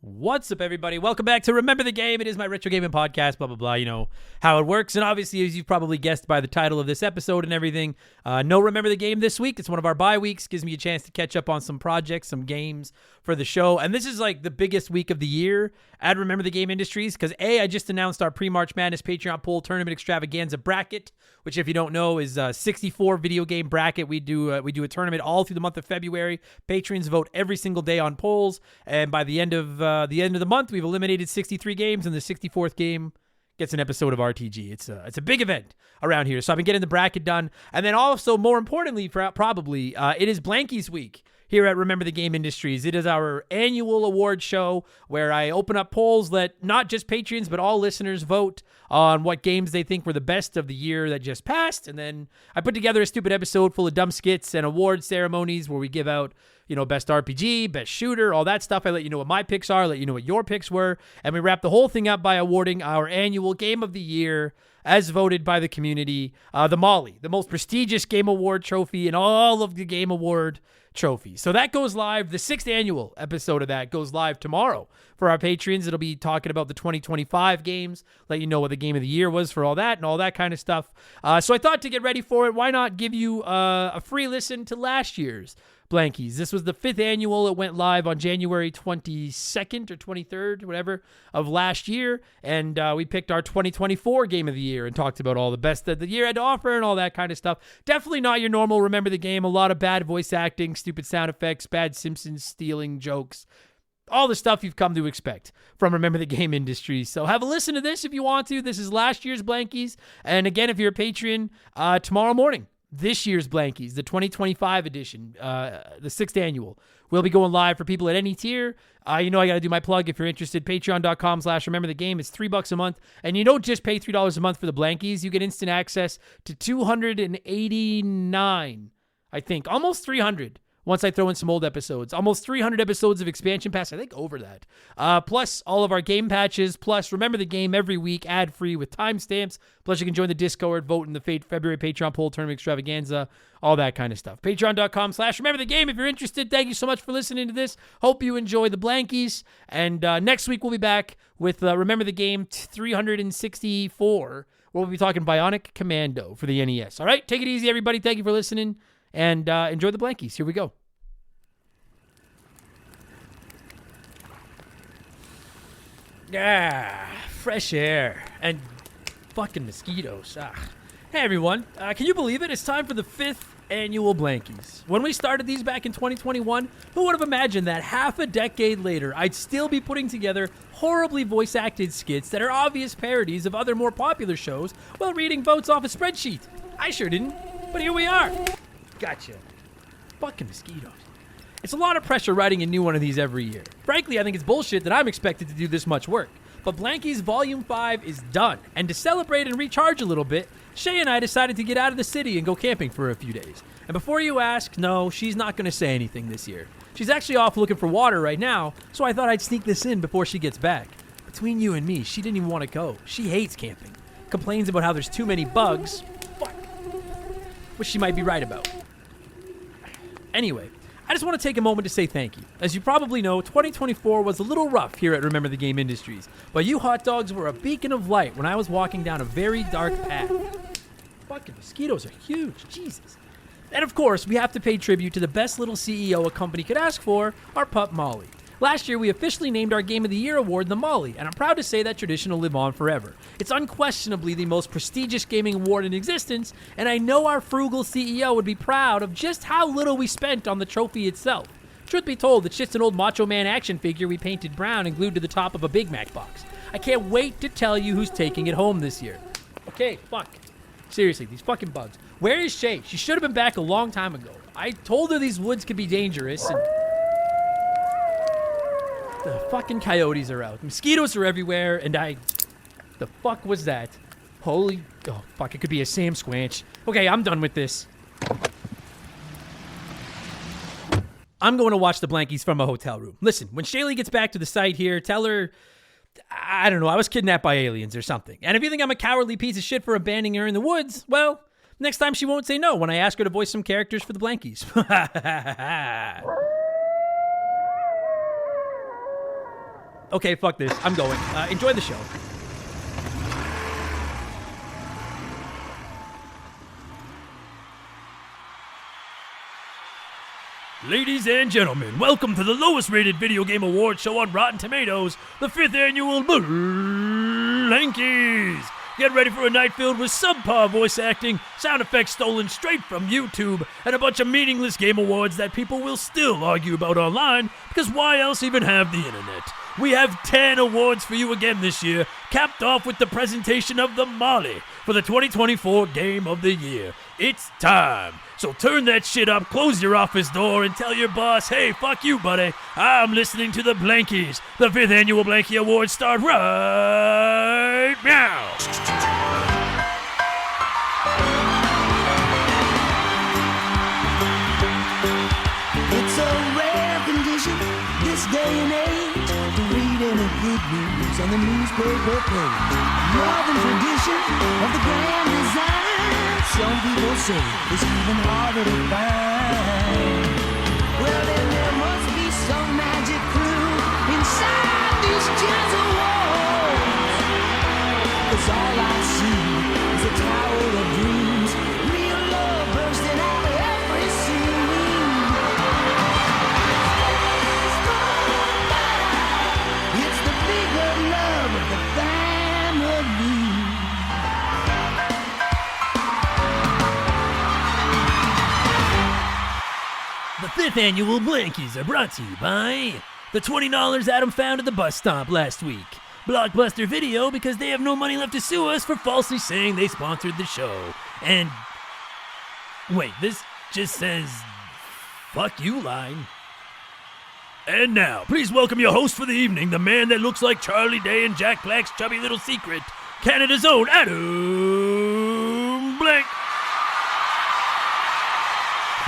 What's up, everybody? Welcome back to Remember the Game. It is my retro gaming podcast, blah, blah, blah. You know how it works. And obviously, as you've probably guessed by the title of this episode and everything, no Remember the Game this week. It's one of our bye weeks. Gives me a chance to catch up on some projects, some games for the show. And this is like the biggest week of the year at Remember the Game Industries because I just announced our pre-March Madness Patreon poll tournament extravaganza bracket, which, if you don't know, is a 64 video game bracket. We do a tournament all through the month of February. Patrons vote every single day on polls, and by the end of the month, we've eliminated 63 games, and the 64th game gets an episode of RTG. It's a big event around here, so I've been getting the bracket done, and then also, more importantly, probably, it is Blankies week here at Remember the Game Industries. It is our annual award show where I open up polls, let not just patrons but all listeners vote on what games they think were the best of the year that just passed, and then I put together a stupid episode full of dumb skits and award ceremonies where we give out, best RPG, best shooter, all that stuff. I let you know what my picks are, let you know what your picks were, and we wrap the whole thing up by awarding our annual Game of the Year as voted by the community, the Molly, the most prestigious Game Award trophy in all of the Game Award trophies. So that goes live. The 6th annual episode of that goes live tomorrow for our patrons. It'll be talking about the 2025 games, let you know what the Game of the Year was for all that and all that kind of stuff. So I thought to get ready for it, why not give you a free listen to last year's Blankies. This was the 5th annual. It went live on January 22nd or 23rd, whatever, of last year. And we picked our 2024 Game of the Year and talked about all the best that the year had to offer and all that kind of stuff. Definitely not your normal Remember the Game. A lot of bad voice acting, stupid sound effects, bad Simpsons stealing jokes. All the stuff you've come to expect from Remember the Game Industry. So have a listen to this if you want to. This is last year's Blankies. And again, if you're a Patreon, tomorrow morning, this year's Blankies, the 2025 edition, the 6th annual, will be going live for people at any tier. I got to do my plug if you're interested. Patreon.com/Remember the Game. It's $3 a month. And you don't just pay $3 a month for the Blankies. You get instant access to 289, I think, almost 300. Once I throw in some old episodes, almost 300 episodes of Expansion Pass, I think over that. Plus all of our game patches, plus Remember the Game every week, ad-free with timestamps. Plus you can join the Discord, vote in the February Patreon poll tournament extravaganza, all that kind of stuff. Patreon.com/Remember the Game if you're interested. Thank you so much for listening to this. Hope you enjoy the Blankies. And next week we'll be back with Remember the Game 364, where we'll be talking Bionic Commando for the NES. All right, take it easy, everybody. Thank you for listening. And enjoy the Blankies. Here we go. Fresh air and fucking mosquitoes. Hey, everyone. Can you believe it? It's time for the 5th annual Blankies. When we started these back in 2021, who would have imagined that half a decade later, I'd still be putting together horribly voice-acted skits that are obvious parodies of other more popular shows while reading votes off a spreadsheet? I sure didn't, but here we are. Gotcha. Fucking mosquitoes. It's a lot of pressure writing a new one of these every year. Frankly, I think it's bullshit that I'm expected to do this much work. But Blankies Volume 5 is done. And to celebrate and recharge a little bit, Shay and I decided to get out of the city and go camping for a few days. And before you ask, no, she's not going to say anything this year. She's actually off looking for water right now, so I thought I'd sneak this in before she gets back. Between you and me, she didn't even want to go. She hates camping. Complains about how there's too many bugs. Fuck. Which she might be right about. Anyway, I just want to take a moment to say thank you. As you probably know, 2024 was a little rough here at Remember the Game Industries, but you hot dogs were a beacon of light when I was walking down a very dark path. Fucking mosquitoes are huge, Jesus. And of course, we have to pay tribute to the best little CEO a company could ask for, our pup Molly. Last year, we officially named our Game of the Year award the Molly, and I'm proud to say that tradition will live on forever. It's unquestionably the most prestigious gaming award in existence, and I know our frugal CEO would be proud of just how little we spent on the trophy itself. Truth be told, it's just an old Macho Man action figure we painted brown and glued to the top of a Big Mac box. I can't wait to tell you who's taking it home this year. Okay, fuck. Seriously, these fucking bugs. Where is Shay? She should have been back a long time ago. I told her these woods could be dangerous, and the fucking coyotes are out. Mosquitoes are everywhere, and the fuck was that? Holy... Oh, fuck, it could be a Sam Squanch. Okay, I'm done with this. I'm going to watch the Blankies from a hotel room. Listen, when Shaylee gets back to the site here, tell her... I don't know, I was kidnapped by aliens or something. And if you think I'm a cowardly piece of shit for abandoning her in the woods, well, next time she won't say no when I ask her to voice some characters for the Blankies. Okay, fuck this. I'm going. Enjoy the show. Ladies and gentlemen, welcome to the lowest rated video game award show on Rotten Tomatoes, the 5th annual Blankies. Get ready for a night filled with subpar voice acting, sound effects stolen straight from YouTube, and a bunch of meaningless game awards that people will still argue about online, because why else even have the internet? We have 10 awards for you again this year, capped off with the presentation of the Molly for the 2024 Game of the Year. It's time. So turn that shit up, close your office door, and tell your boss, hey, fuck you, buddy. I'm listening to the Blankies. The 5th annual Blankie Awards start right now. It's a rare condition this day and age to read any good news on the newspaper page. Love and tradition of the grand design. Some people say it's even harder to find. Well, then there must be some magic clue inside these gentle walls. 'Cause all I see is a tower of dreams, real love bursting out of every scene. It's the bigger love of the family. The 5th annual Blankies are brought to you by the $20 Adam found at the bus stop last week. Blockbuster Video because they have no money left to sue us for falsely saying they sponsored the show. And wait, this just says fuck you line. And now, please welcome your host for the evening, the man that looks like Charlie Day and Jack Black's chubby little secret, Canada's own Adam Blank.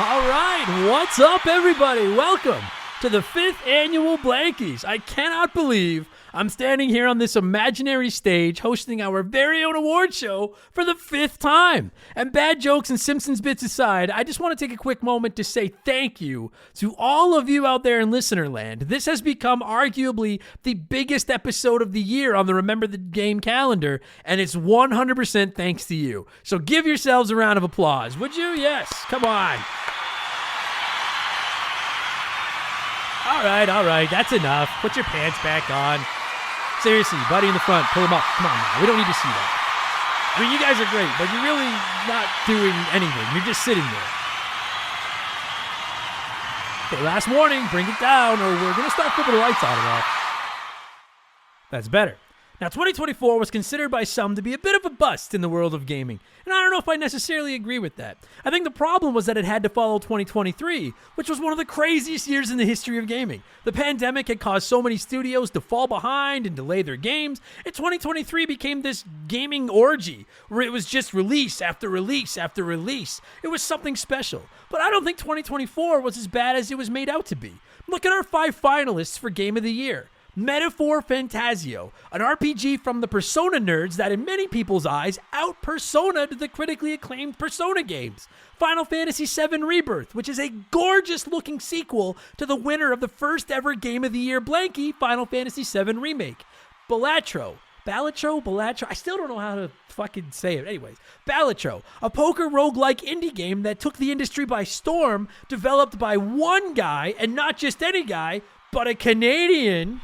All right, what's up, everybody? Welcome to the 5th annual Blankies. I cannot believe I'm standing here on this imaginary stage hosting our very own award show for the 5th time. And bad jokes and Simpsons bits aside, I just want to take a quick moment to say thank you to all of you out there in listener land. This has become arguably the biggest episode of the year on the Remember the Game calendar, and it's 100% thanks to you. So give yourselves a round of applause, would you? Yes, come on. All right, that's enough. Put your pants back on. Seriously, buddy in the front, pull him up. Come on now, we don't need to see that. I mean, you guys are great, but you're really not doing anything. You're just sitting there. Okay, last warning, bring it down or we're going to start flipping the lights on and off. That's better. Now, 2024 was considered by some to be a bit of a bust in the world of gaming, and I don't know if I necessarily agree with that. I think the problem was that it had to follow 2023, which was one of the craziest years in the history of gaming. The pandemic had caused so many studios to fall behind and delay their games, and 2023 became this gaming orgy, where it was just release after release after release. It was something special, but I don't think 2024 was as bad as it was made out to be. Look at our 5 finalists for Game of the Year. Metaphor Fantasio, an RPG from the Persona nerds that in many people's eyes out-personaed the critically acclaimed Persona games. Final Fantasy VII Rebirth, which is a gorgeous-looking sequel to the winner of the first ever Game of the Year Blankie, Final Fantasy VII Remake. Balatro, I still don't know how to fucking say it. Anyways, Balatro, a poker roguelike indie game that took the industry by storm, developed by one guy, and not just any guy, but a Canadian.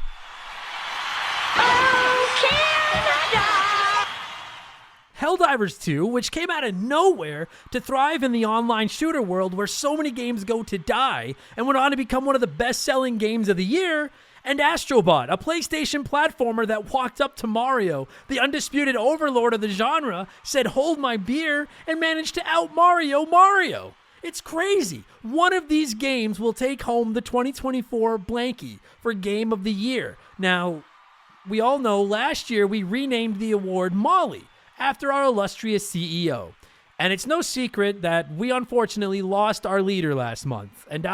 Helldivers 2, which came out of nowhere to thrive in the online shooter world where so many games go to die, and went on to become one of the best-selling games of the year, and Astrobot, a PlayStation platformer that walked up to Mario, the undisputed overlord of the genre, said hold my beer, and managed to out-Mario. It's crazy. One of these games will take home the 2024 Blankie for Game of the Year. Now, we all know last year we renamed the award Molly after our illustrious CEO. And it's no secret that we unfortunately lost our leader last month. And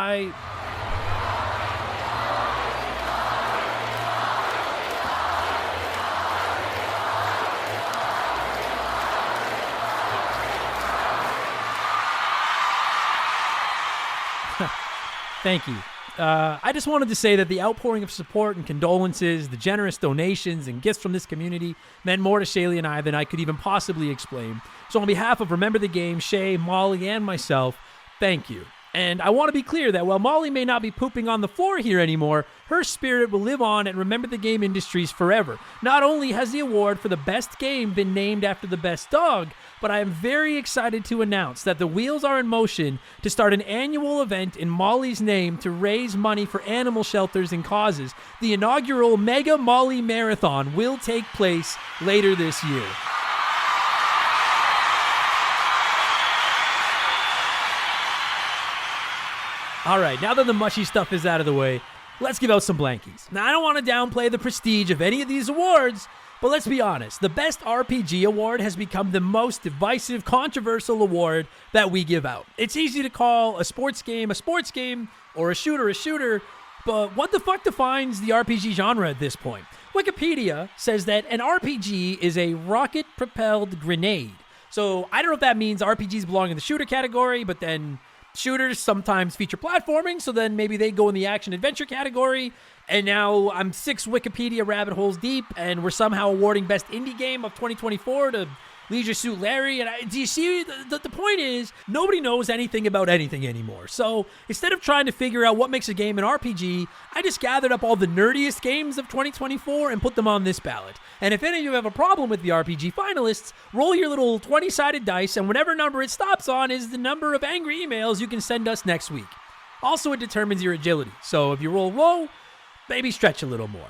Thank you. I just wanted to say that the outpouring of support and condolences, the generous donations and gifts from this community meant more to Shaylee and I than I could even possibly explain. So on behalf of Remember the Game, Shay, Molly, and myself, thank you. And I want to be clear that while Molly may not be pooping on the floor here anymore, her spirit will live on at Remember the Game Industries forever. Not only has the award for the best game been named after the best dog, but I am very excited to announce that the wheels are in motion to start an annual event in Molly's name to raise money for animal shelters and causes. The inaugural Mega Molly Marathon will take place later this year. All right, now that the mushy stuff is out of the way, let's give out some blankies. Now, I don't want to downplay the prestige of any of these awards, but let's be honest, the Best RPG Award has become the most divisive, controversial award that we give out. It's easy to call a sports game, or a shooter, but what the fuck defines the RPG genre at this point? Wikipedia says that an RPG is a rocket-propelled grenade. So I don't know if that means RPGs belong in the shooter category, but then shooters sometimes feature platforming, so then maybe they go in the action-adventure category. And now I'm 6 Wikipedia rabbit holes deep, and we're somehow awarding Best Indie Game of 2024 to Leisure Suit Larry. And do you see, the point is, nobody knows anything about anything anymore. So instead of trying to figure out what makes a game an RPG, I just gathered up all the nerdiest games of 2024 and put them on this ballot. And if any of you have a problem with the RPG finalists, roll your little 20-sided dice, and whatever number it stops on is the number of angry emails you can send us next week. Also, it determines your agility. So if you roll low, maybe stretch a little more.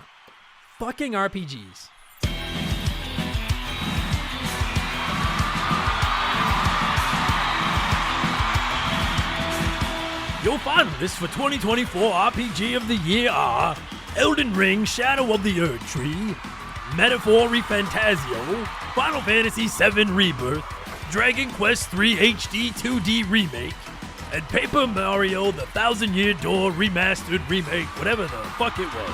Fucking RPGs. Your finalists for 2024 RPG of the Year are Elden Ring Shadow of the Erd Tree, Metaphor Refantasio, Final Fantasy VII Rebirth, Dragon Quest III HD 2D Remake, and Paper Mario The Thousand Year Door Remastered Remake, whatever the fuck it was.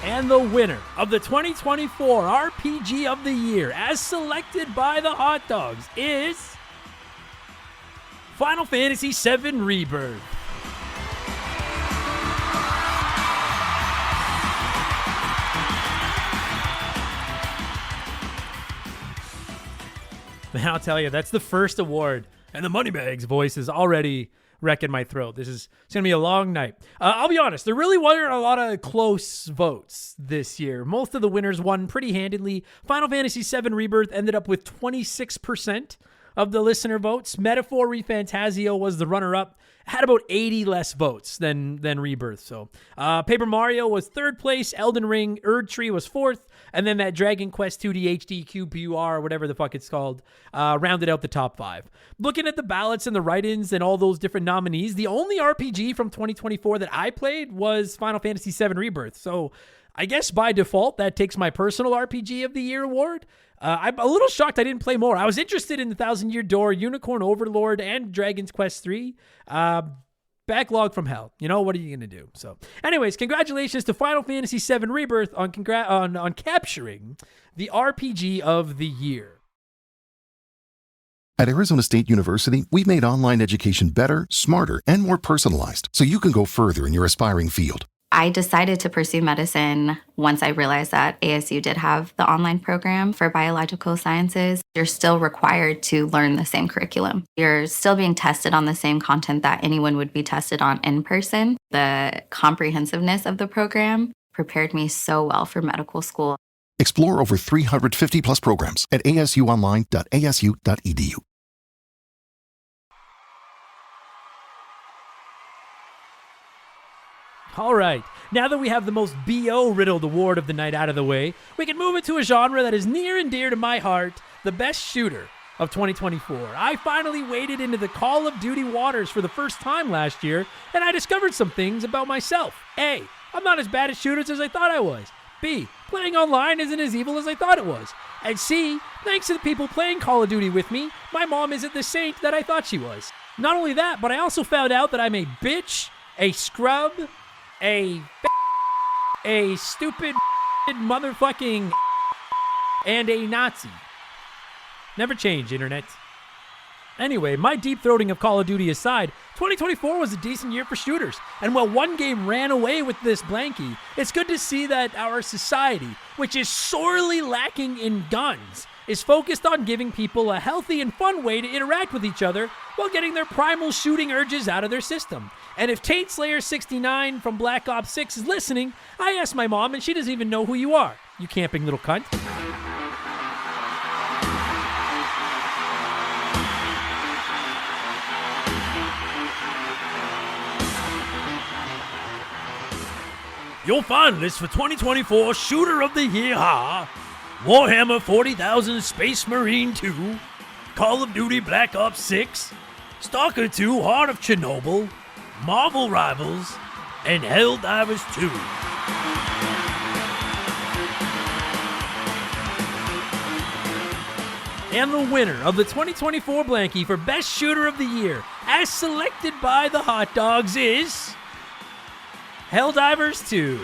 And the winner of the 2024 RPG of the Year, as selected by the Hot Dogs, is Final Fantasy VII Rebirth. Man, I'll tell you, that's the first award, and the Moneybags voice is already wrecking my throat. It's going to be a long night. I'll be honest, there really weren't a lot of close votes this year. Most of the winners won pretty handedly. Final Fantasy VII Rebirth ended up with 26% of the listener votes. Metaphor Refantasio was the runner-up. Had about 80 less votes than Rebirth. So Paper Mario was 3rd place. Elden Ring Erd Tree was 4th. And then that Dragon Quest 2D HD QPUR, whatever the fuck it's called, rounded out the top 5. Looking at the ballots and the write-ins and all those different nominees, the only RPG from 2024 that I played was Final Fantasy VII Rebirth. So I guess by default, that takes my personal RPG of the Year award. I'm a little shocked I didn't play more. I was interested in the Thousand Year Door, Unicorn Overlord, and Dragon's Quest 3. Backlog from hell. You know, what are you going to do? So, anyways, congratulations to Final Fantasy VII Rebirth on capturing the RPG of the Year. At Arizona State University, we've made online education better, smarter, and more personalized, so you can go further in your aspiring field. I decided to pursue medicine once I realized that ASU did have the online program for biological sciences. You're still required to learn the same curriculum. You're still being tested on the same content that anyone would be tested on in person. The comprehensiveness of the program prepared me so well for medical school. Explore over 350 plus programs at asuonline.asu.edu. All right, now that we have the most BO-riddled award of the night out of the way, we can move into a genre that is near and dear to my heart, the best shooter of 2024. I finally waded into the Call of Duty waters for the first time last year, and I discovered some things about myself. A, I'm not as bad at shooters as I thought I was. B, playing online isn't as evil as I thought it was. And C, thanks to the people playing Call of Duty with me, my mom isn't the saint that I thought she was. Not only that, but I also found out that I'm a bitch, a scrub, a stupid motherfucking and a Nazi. Never change, internet. Anyway, my deep-throating of Call of Duty aside, 2024 was a decent year for shooters. And while one game ran away with this Blankie, it's good to see that our society, which is sorely lacking in guns, is focused on giving people a healthy and fun way to interact with each other while getting their primal shooting urges out of their system. And if Tate Slayer 69 from Black Ops 6 is listening, I asked my mom and she doesn't even know who you are, you camping little cunt. Your finalists for 2024 Shooter of the Year are Warhammer 40,000 Space Marine 2, Call of Duty Black Ops 6, Stalker 2 Heart of Chernobyl, Marvel Rivals, and Helldivers 2. And the winner of the 2024 Blankie for Best Shooter of the Year, as selected by the Hot Dogs, is Helldivers 2.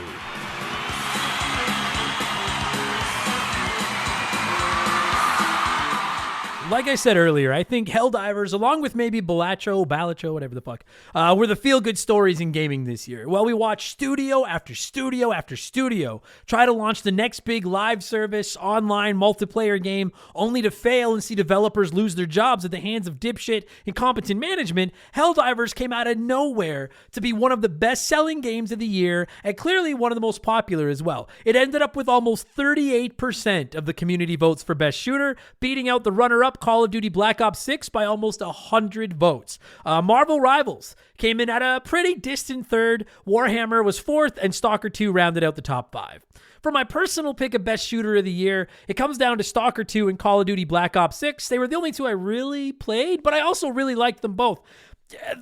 Like I said earlier, I think Helldivers, along with maybe Balatro, whatever the fuck, were the feel-good stories in gaming this year. Well, we watched studio after studio after studio try to launch the next big live service, online multiplayer game, only to fail and see developers lose their jobs at the hands of dipshit, incompetent management. Helldivers came out of nowhere to be one of the best-selling games of the year, and clearly one of the most popular as well. It ended up with almost 38% of the community votes for Best Shooter, beating out the runner-up Call of Duty Black Ops 6 by almost 100 votes. Marvel Rivals came in at a pretty distant third, Warhammer was fourth, and Stalker 2 rounded out the top 5. For my personal pick of Best Shooter of the Year, it comes down to Stalker 2 and Call of Duty Black Ops 6. They were the only two I really played, but I also really liked them both.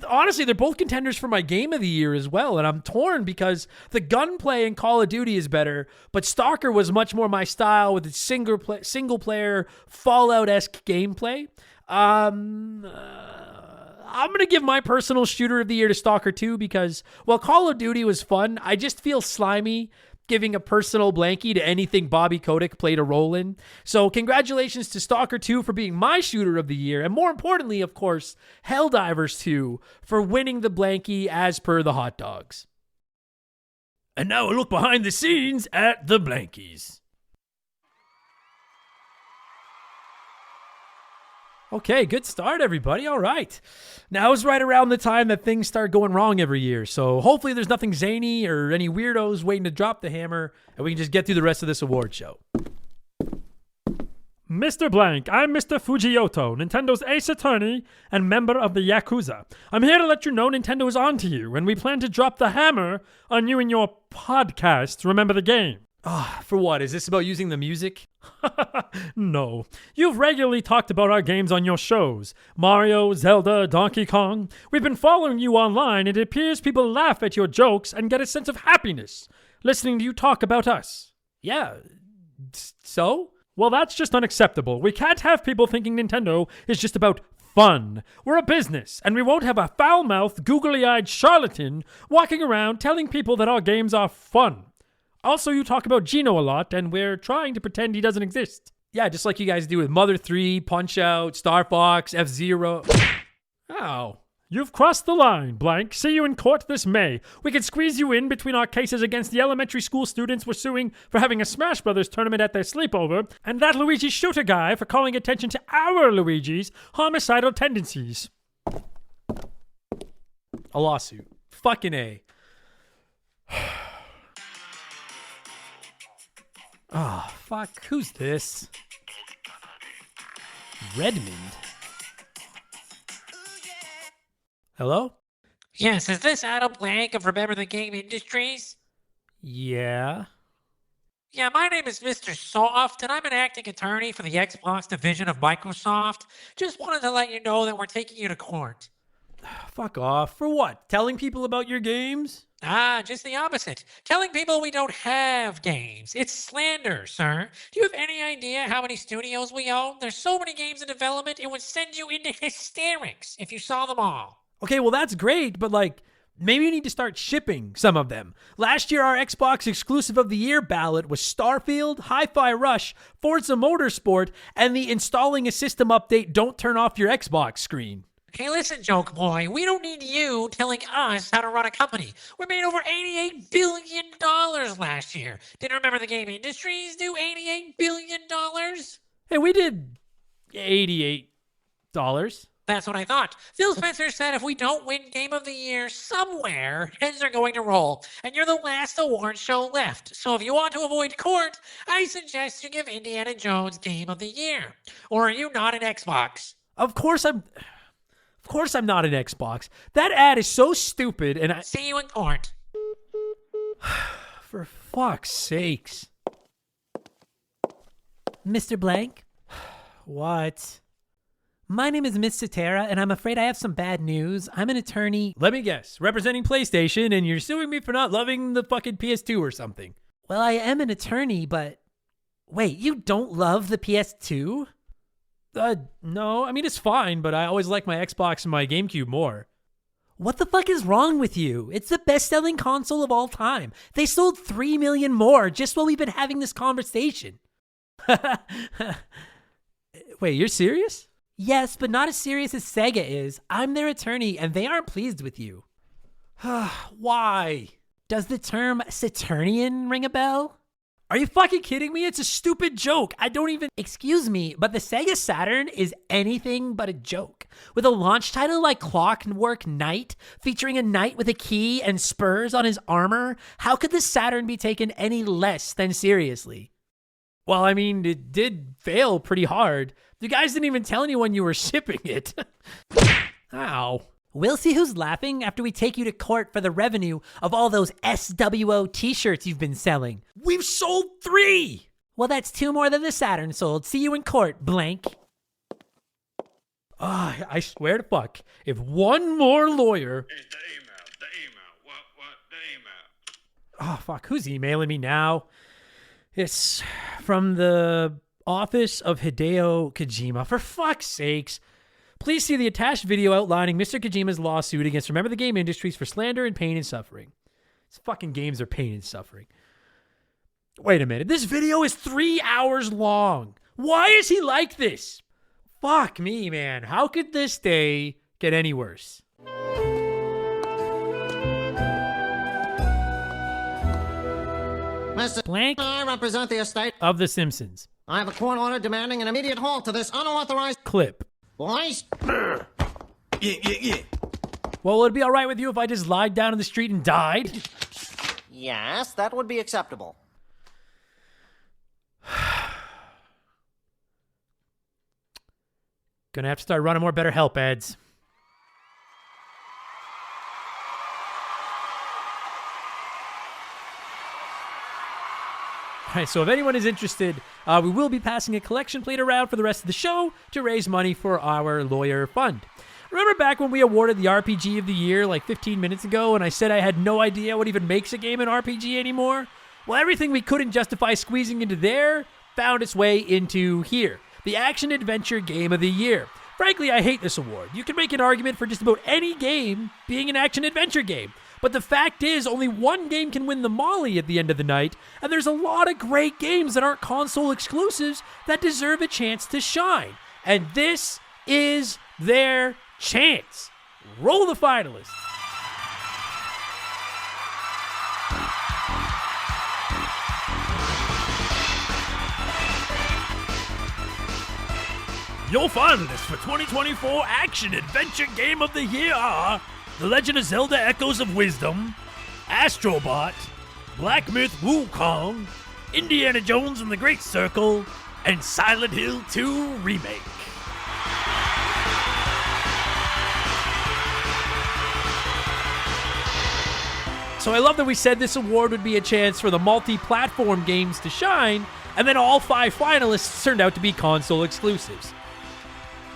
Honestly, they're both contenders for my game of the year as well, and I'm torn because the gunplay in Call of Duty is better, but Stalker was much more my style with its single player Fallout-esque gameplay. I'm going to give my personal shooter of the year to Stalker 2 because while Call of Duty was fun, I just feel slimy giving a personal blankie to anything Bobby Kotick played a role in. So congratulations to Stalker 2 for being my shooter of the year, and more importantly, of course, Helldivers 2 for winning the blankie as per the Hot Dogs. And now a look behind the scenes at the Blankies. Okay, good start, everybody. All right. Now it's right around the time that things start going wrong every year, so hopefully there's nothing zany or any weirdos waiting to drop the hammer, and we can just get through the rest of this award show. Mr. Blank, I'm Mr. Fujioto, Nintendo's ace attorney and member of the Yakuza. I'm here to let you know Nintendo is on to you, and we plan to drop the hammer on you and your podcast, Remember the Game. For what? Is this about using the music? No. You've regularly talked about our games on your shows. Mario, Zelda, Donkey Kong. We've been following you online, and it appears people laugh at your jokes and get a sense of happiness listening to you talk about us. Yeah. So? Well, that's just unacceptable. We can't have people thinking Nintendo is just about fun. We're a business, and we won't have a foul-mouthed, googly-eyed charlatan walking around telling people that our games are fun. Also, you talk about Gino a lot, and we're trying to pretend he doesn't exist. Yeah, just like you guys do with Mother 3, Punch-Out, Star Fox, F-Zero. Ow. You've crossed the line, Blank. See you in court this May. We can squeeze you in between our cases against the elementary school students we're suing for having a Smash Brothers tournament at their sleepover, and that Luigi Shooter guy for calling attention to our Luigi's homicidal tendencies. A lawsuit. Fucking A. Oh, fuck. Who's this? Redmond? Hello? Yes, is this Adam Blank of Remember the Game Industries? Yeah. Yeah, my name is Mr. Soft, and I'm an acting attorney for the Xbox division of Microsoft. Just wanted to let you know that we're taking you to court. Fuck off. For what? Telling people about your games? Just the opposite. Telling people we don't have games. It's slander, sir. Do you have any idea how many studios we own? There's so many games in development, it would send you into hysterics if you saw them all. Okay, well, that's great, but Maybe you need to start shipping some of them. Last year, our Xbox exclusive of the year ballot was Starfield, Hi-Fi Rush, Forza Motorsport, and the installing a system update don't turn off your Xbox screen. Hey, listen, Joke Boy, we don't need you telling us how to run a company. We made over $88 billion last year. Didn't Remember the Game Industries do $88 billion? Hey, we did $88. That's what I thought. Phil Spencer said if we don't win Game of the Year somewhere, heads are going to roll, and you're the last award show left. So if you want to avoid court, I suggest you give Indiana Jones Game of the Year. Or are you not an Xbox? Of course I'm not an Xbox. That ad is so stupid, and See you in court. for fuck's sakes. Mr. Blank? What? My name is Miss Cetera, and I'm afraid I have some bad news. I'm an attorney. Let me guess. Representing PlayStation, and you're suing me for not loving the fucking PS2 or something. Well, I am an attorney, but... Wait, you don't love the PS2? No. I mean, it's fine, but I always like my Xbox and my GameCube more. What the fuck is wrong with you? It's the best-selling console of all time. They sold 3 million more just while we've been having this conversation. Wait, you're serious? Yes, but not as serious as Sega is. I'm their attorney, and they aren't pleased with you. Why? Does the term Saturnian ring a bell? Are you fucking kidding me? It's a stupid joke. I don't even... Excuse me, but the Sega Saturn is anything but a joke. With a launch title like Clockwork Knight, featuring a knight with a key and spurs on his armor, how could the Saturn be taken any less than seriously? Well, I mean, it did fail pretty hard. You guys didn't even tell anyone you were shipping it. Ow. We'll see who's laughing after we take you to court for the revenue of all those SWO t-shirts you've been selling. We've sold 3! Well, that's 2 more than the Saturn sold. See you in court, Blank. I swear to fuck, if one more lawyer... It's the email. What? The email. Oh, fuck, who's emailing me now? It's from the office of Hideo Kojima. For fuck's sakes. Please see the attached video outlining Mr. Kojima's lawsuit against Remember the Game Industries for slander and pain and suffering. These fucking games are pain and suffering. Wait a minute. This video is 3 hours long. Why is he like this? Fuck me, man. How could this day get any worse? Mr. Blank I represent the estate. of The Simpsons. I have a court order demanding an immediate halt to this unauthorized... Clip. Boys? Yeah. Well, would it be all right with you if I just lied down in the street and died? Yes, that would be acceptable. Gonna have to start running more BetterHelp ads. All right, so if anyone is interested, we will be passing a collection plate around for the rest of the show to raise money for our lawyer fund. Remember back when we awarded the RPG of the year like 15 minutes ago and I said I had no idea what even makes a game an RPG anymore? Well, everything we couldn't justify squeezing into there found its way into here, the action-adventure game of the year. Frankly, I hate this award. You can make an argument for just about any game being an action-adventure game. But the fact is, only one game can win the Molly at the end of the night, and there's a lot of great games that aren't console exclusives that deserve a chance to shine. And this is their chance. Roll the finalists. Your finalists for 2024 Action Adventure Game of the Year are The Legend of Zelda Echoes of Wisdom, Astrobot, Black Myth Wukong, Indiana Jones and the Great Circle, and Silent Hill 2 Remake. So I love that we said this award would be a chance for the multi-platform games to shine, and then all 5 finalists turned out to be console exclusives.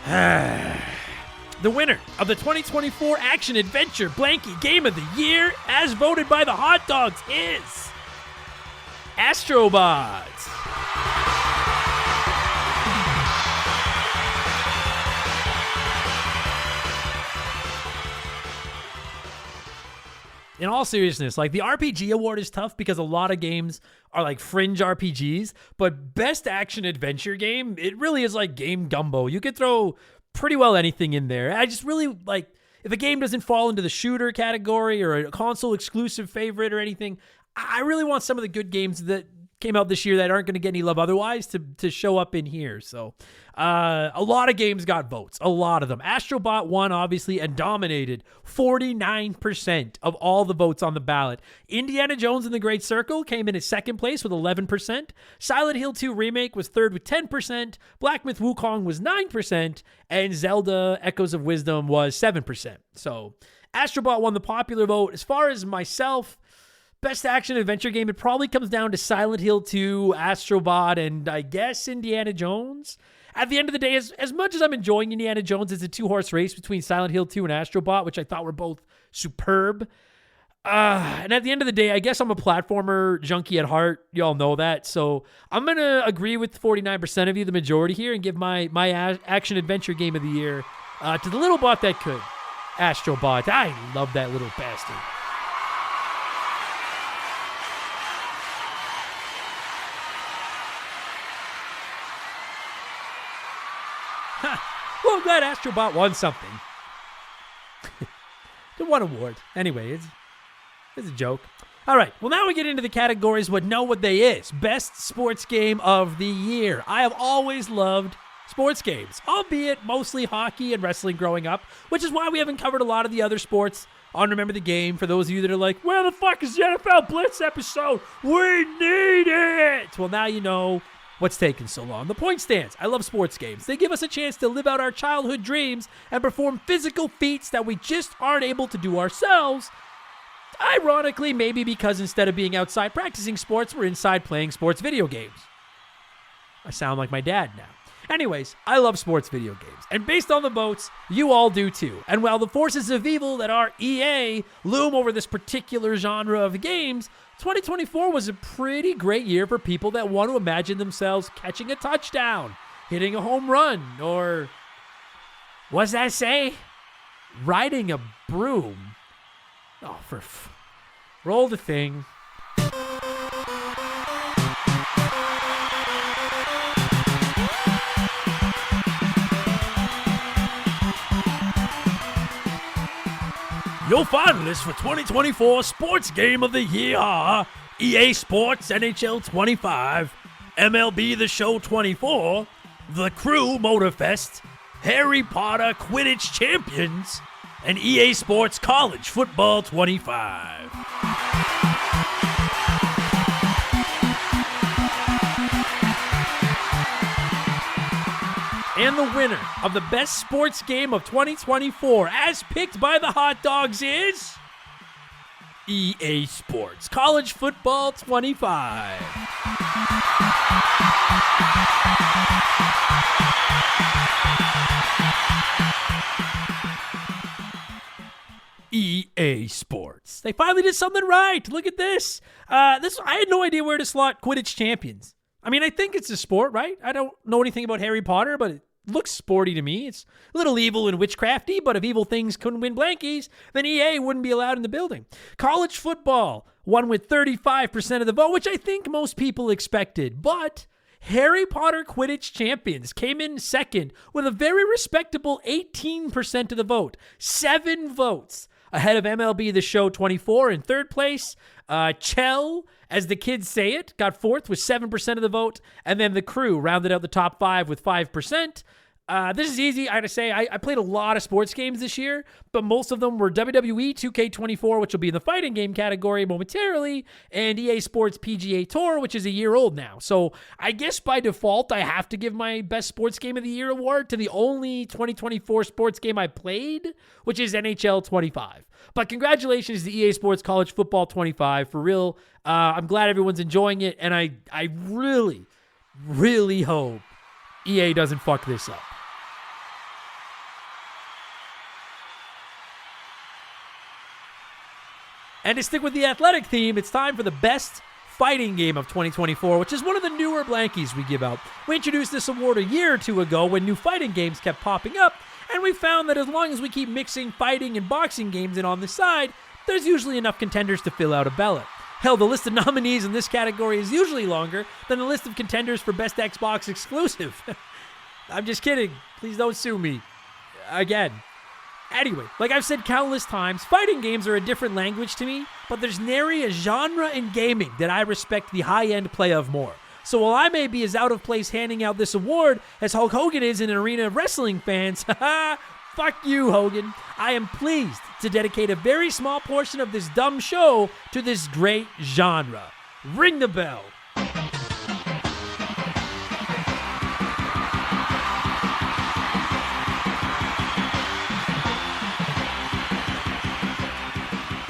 The winner of the 2024 Action Adventure Blankie Game of the Year, as voted by the hot dogs, is Astrobot. in all seriousness, like the RPG award is tough because a lot of games are like fringe RPGs, but best action adventure game, it really is like game gumbo. You could throw pretty well anything in there. I just really like, if a game doesn't fall into the shooter category or a console exclusive favorite or anything, I really want some of the good games that came out this year that aren't going to get any love otherwise to show up in here. So a lot of games got votes, a lot of them. Astrobot won, obviously, and dominated 49% of all the votes on the ballot. Indiana Jones and the Great Circle came in at second place with 11%. Silent Hill 2 Remake was third with 10%. Black Myth Wukong was 9%. And Zelda Echoes of Wisdom was 7%. So Astrobot won the popular vote. As far as myself, best action adventure game, it probably comes down to Silent Hill 2, Astrobot, and I guess Indiana Jones. At the end of the day, as much as I'm enjoying Indiana Jones, it's a two-horse race between Silent Hill 2 and Astrobot, which I thought were both superb. And at the end of the day, I guess I'm a platformer junkie at heart. You all know that. So I'm going to agree with 49% of you, the majority here, and give my action adventure game of the year to the little bot that could, Astrobot. I love that little bastard. Well, I'm glad Astrobot won something. The one award. Anyway, it's a joke. All right, well, now we get into the categories what know what they is. Best sports game of the year. I have always loved sports games, albeit mostly hockey and wrestling growing up, which is why we haven't covered a lot of the other sports on Remember the Game. For those of you that are like, where the fuck is the NFL Blitz episode? We need it! Well, now you know what's taking so long. The point stands. I love sports games. They give us a chance to live out our childhood dreams and perform physical feats that we just aren't able to do ourselves. Ironically, maybe because instead of being outside practicing sports, we're inside playing sports video games. I sound like my dad now. Anyways, I love sports video games, and based on the votes, you all do too. And while the forces of evil that are EA loom over this particular genre of games, 2024 was a pretty great year for people that want to imagine themselves catching a touchdown, hitting a home run, or, what's that say? Riding a broom. Oh, roll the thing. Your finalists for 2024 Sports Game of the Year are EA Sports NHL 25, MLB The Show 24, The Crew Motorfest, Harry Potter Quidditch Champions, and EA Sports College Football 25. And the winner of the best sports game of 2024, as picked by the hot dogs, is EA Sports College Football 25. EA Sports. They finally did something right. Look at this. I had no idea where to slot Quidditch Champions. I mean, I think it's a sport, right? I don't know anything about Harry Potter, but it looks sporty to me. It's a little evil and witchcrafty, but if evil things couldn't win Blankies, then EA wouldn't be allowed in the building. College football won with 35% of the vote, which I think most people expected, but Harry Potter Quidditch Champions came in second with a very respectable 18% of the vote. 7 votes ahead of MLB The Show 24 in third place. Chell, as the kids say it, got fourth with 7% of the vote. And then The Crew rounded out the top 5 with 5%. This is easy. I gotta say, I played a lot of sports games this year, but most of them were WWE 2K24, which will be in the fighting game category momentarily, and EA Sports PGA Tour, which is a year old now. So I guess by default, I have to give my best sports game of the year award to the only 2024 sports game I played, which is NHL 25. But congratulations to EA Sports College Football 25. For real, I'm glad everyone's enjoying it, and I really, really hope EA doesn't fuck this up. And to stick with the athletic theme, it's time for the best fighting game of 2024, which is one of the newer Blankies we give out. We introduced this award a year or two ago when new fighting games kept popping up, and we found that as long as we keep mixing fighting and boxing games in on the side, there's usually enough contenders to fill out a ballot. Hell, the list of nominees in this category is usually longer than the list of contenders for Best Xbox Exclusive. I'm just kidding. Please don't sue me. Again. Anyway, like I've said countless times, fighting games are a different language to me, but there's nary a genre in gaming that I respect the high-end play of more. So while I may be as out of place handing out this award as Hulk Hogan is in an arena of wrestling fans, fuck you, Hogan. I am pleased to dedicate a very small portion of this dumb show to this great genre. Ring the bell.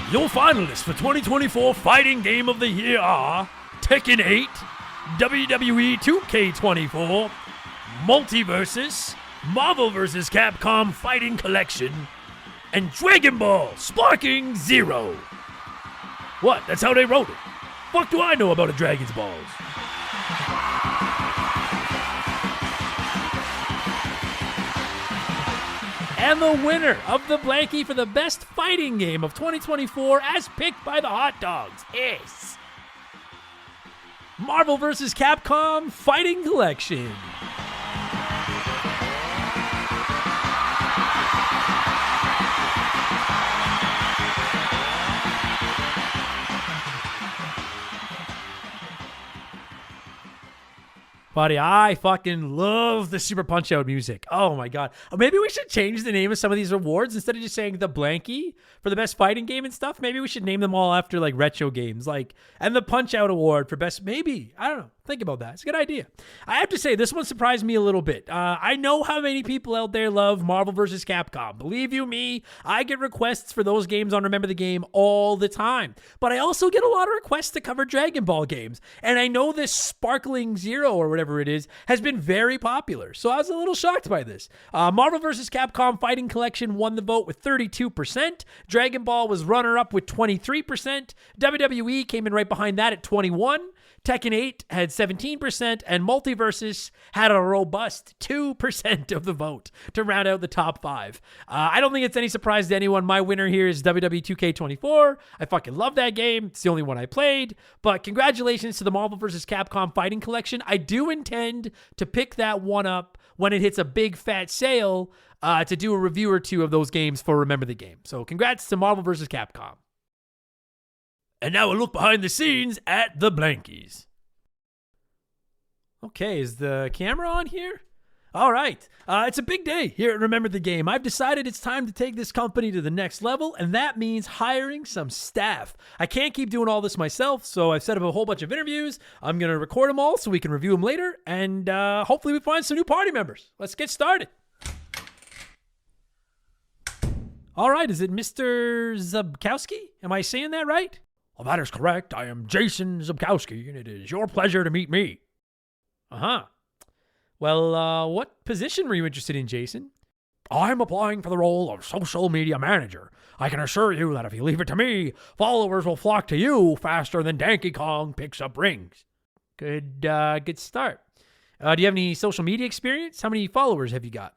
Your finalists for 2024 Fighting Game of the Year are Tekken 8, WWE 2K24, Multiversus, Marvel vs. Capcom Fighting Collection, and Dragon Ball Sparking Zero. What? That's how they wrote it. Fuck do I know about a Dragon's Balls? And the winner of the Blankie for the best fighting game of 2024 as picked by the hot dogs is Marvel vs. Capcom Fighting Collection. Buddy, I fucking love the Super Punch-Out music. Oh my god. Maybe we should change the name of some of these awards. Instead of just saying the Blankie for the best fighting game and stuff, maybe we should name them all after like retro games. And the Punch-Out award for best, maybe. I don't know. Think about that. It's a good idea. I have to say, this one surprised me a little bit. I know how many people out there love Marvel vs. Capcom. Believe you me, I get requests for those games on Remember the Game all the time. But I also get a lot of requests to cover Dragon Ball games. And I know this Sparkling Zero or whatever it is has been very popular. So I was a little shocked by this. Marvel vs. Capcom Fighting Collection won the vote with 32%. Dragon Ball was runner-up with 23%. WWE came in right behind that at 21%. Tekken 8 had 17%, and Multiversus had a robust 2% of the vote to round out the top 5. I don't think it's any surprise to anyone. My winner here is WWE 2K24. I fucking love that game. It's the only one I played. But congratulations to the Marvel vs. Capcom Fighting Collection. I do intend to pick that one up when it hits a big fat sale to do a review or two of those games for Remember the Game. So congrats to Marvel vs. Capcom. And now a look behind the scenes at the Blankies. Okay, is the camera on here? All right. It's a big day here at Remember the Game. I've decided it's time to take this company to the next level, and that means hiring some staff. I can't keep doing all this myself, so I've set up a whole bunch of interviews. I'm going to record them all so we can review them later, and hopefully we find some new party members. Let's get started. All right, is it Mr. Zubkowski? Am I saying that right? Well, that is correct. I am Jason Zubkowski, and it is your pleasure to meet me. Uh-huh. Well, what position were you interested in, Jason? I'm applying for the role of social media manager. I can assure you that if you leave it to me, followers will flock to you faster than Donkey Kong picks up rings. Good start. Do you have any social media experience? How many followers have you got?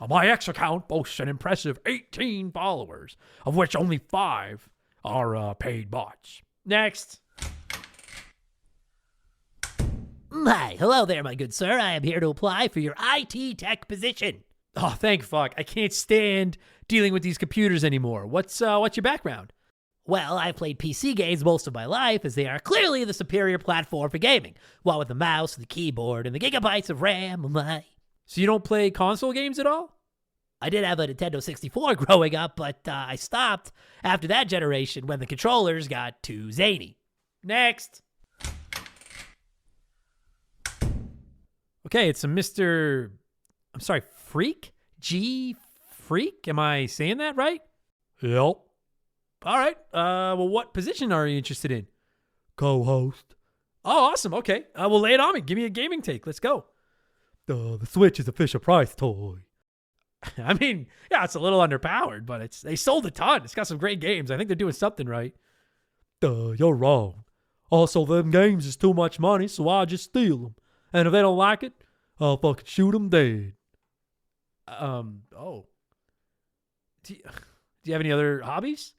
My X account boasts an impressive 18 followers, of which only 5 are paid bots. Next. Hi, hello there, my good sir. I am here to apply for your IT tech position. Oh, thank fuck. I can't stand dealing with these computers anymore. What's your background? Well, I've played PC games most of my life, as they are clearly the superior platform for gaming. What with the mouse, the keyboard, and the gigabytes of RAM, So you don't play console games at all? I did have a Nintendo 64 growing up, but I stopped after that generation when the controllers got too zany. Next. Okay, it's a Mr. Freak? G Freak? Am I saying that right? Yep. All right. Well, what position are you interested in? Co-host. Oh, awesome. Okay. Well, lay it on me. Give me a gaming take. Let's go. The Switch is a Fisher-Price toy. I mean, yeah, it's a little underpowered, but they sold a ton. It's got some great games. I think they're doing something right. You're wrong. Also, them games is too much money, so I just steal them. And if they don't like it, I'll fucking shoot them dead. Oh. Do you have any other hobbies?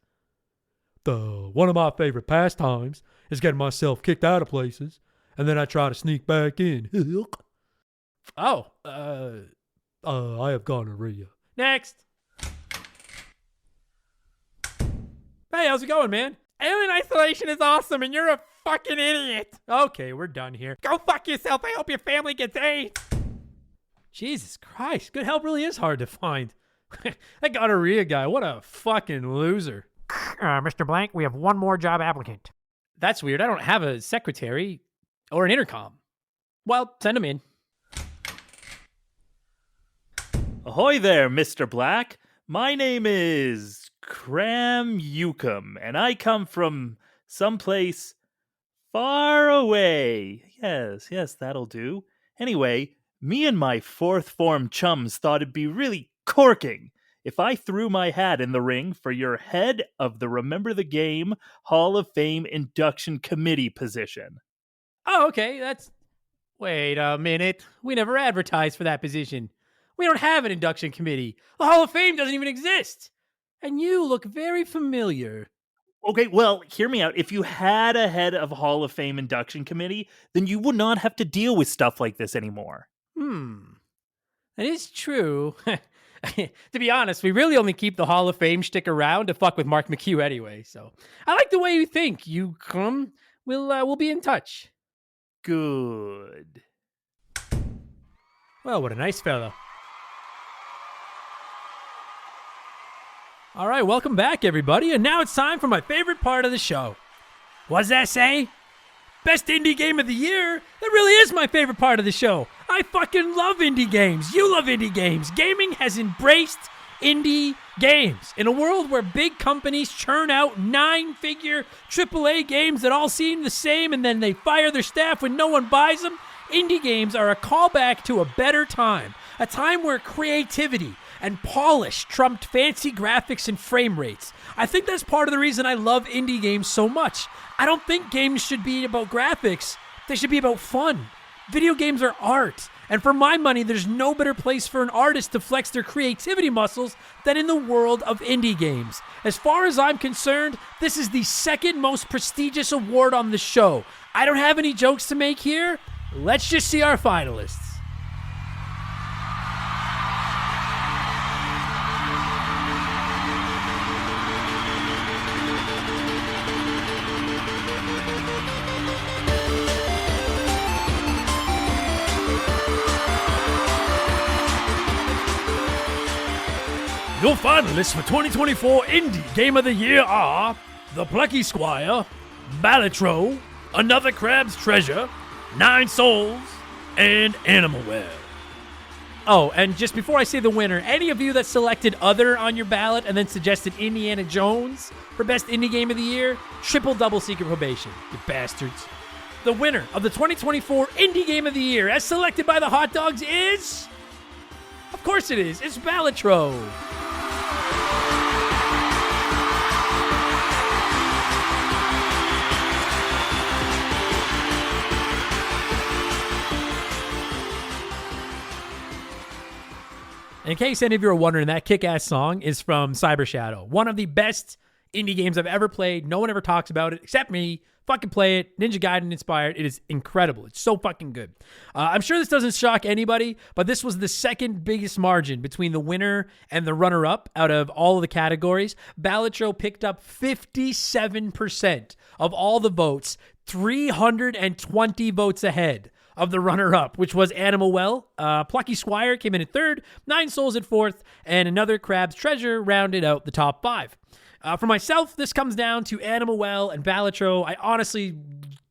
one of my favorite pastimes is getting myself kicked out of places, and then I try to sneak back in. Oh, I have gonorrhea. next. Hey, how's it going, man? Alien Isolation is awesome, and you're a fucking idiot. Okay, we're done here. Go fuck yourself. I hope your family gets AIDS. Jesus Christ, good help really is hard to find. That gonorrhea guy, what a fucking loser. Mr. Blank, we have one more job applicant. That's weird. I don't have a secretary or an intercom. Well, send him in. Ahoy there, Mr. Black. My name is Cram Yukum, and I come from someplace far away. Yes, that'll do. Anyway, me and my fourth form chums thought it'd be really corking if I threw my hat in the ring for your head of the Remember the Game Hall of Fame induction committee position. Oh, okay. Wait a minute. We never advertised for that position. We don't have an induction committee. The Hall of Fame doesn't even exist. And you look very familiar. Okay, well, hear me out. If you had a head of Hall of Fame induction committee, then you would not have to deal with stuff like this anymore. That is true. To be honest, we really only keep the Hall of Fame shtick around to fuck with Mark McHugh anyway. So I like the way you think. You come. We'll be in touch. Good. Well, what a nice fellow. All right, welcome back, everybody. And now it's time for my favorite part of the show. What's that say? Best indie game of the year? That really is my favorite part of the show. I fucking love indie games. You love indie games. Gaming has embraced indie games. In a world where big companies churn out 9-figure AAA games that all seem the same and then they fire their staff when no one buys them, indie games are a callback to a better time. A time where creativity and polish trumped fancy graphics and frame rates. I think that's part of the reason I love indie games so much. I don't think games should be about graphics. They should be about fun. Video games are art. And for my money, there's no better place for an artist to flex their creativity muscles than in the world of indie games. As far as I'm concerned, this is the second most prestigious award on the show. I don't have any jokes to make here. Let's just see our finalists. Your finalists for 2024 Indie Game of the Year are The Plucky Squire, Balatro, Another Crab's Treasure, 9 Souls, and Animal Well. Oh, and just before I say the winner, any of you that selected Other on your ballot and then suggested Indiana Jones for Best Indie Game of the Year, triple double secret probation, you bastards. The winner of the 2024 Indie Game of the Year, as selected by the Hot Dogs, is... Of course it is. It's Balatro. In case any of you are wondering, that kick-ass song is from Cyber Shadow, one of the best indie games I've ever played. No one ever talks about it except me. Fucking play it. Ninja Gaiden inspired. It is incredible. It's so fucking good. I'm sure this doesn't shock anybody, but this was the second biggest margin between the winner and the runner-up out of all of the categories. Balatro picked up 57% of all the votes, 320 votes ahead of the runner-up, which was Animal Well. Plucky Squire came in at third, 9 Souls at fourth, and Another Crab's Treasure rounded out the top 5. For myself, this comes down to Animal Well and Balatro. I honestly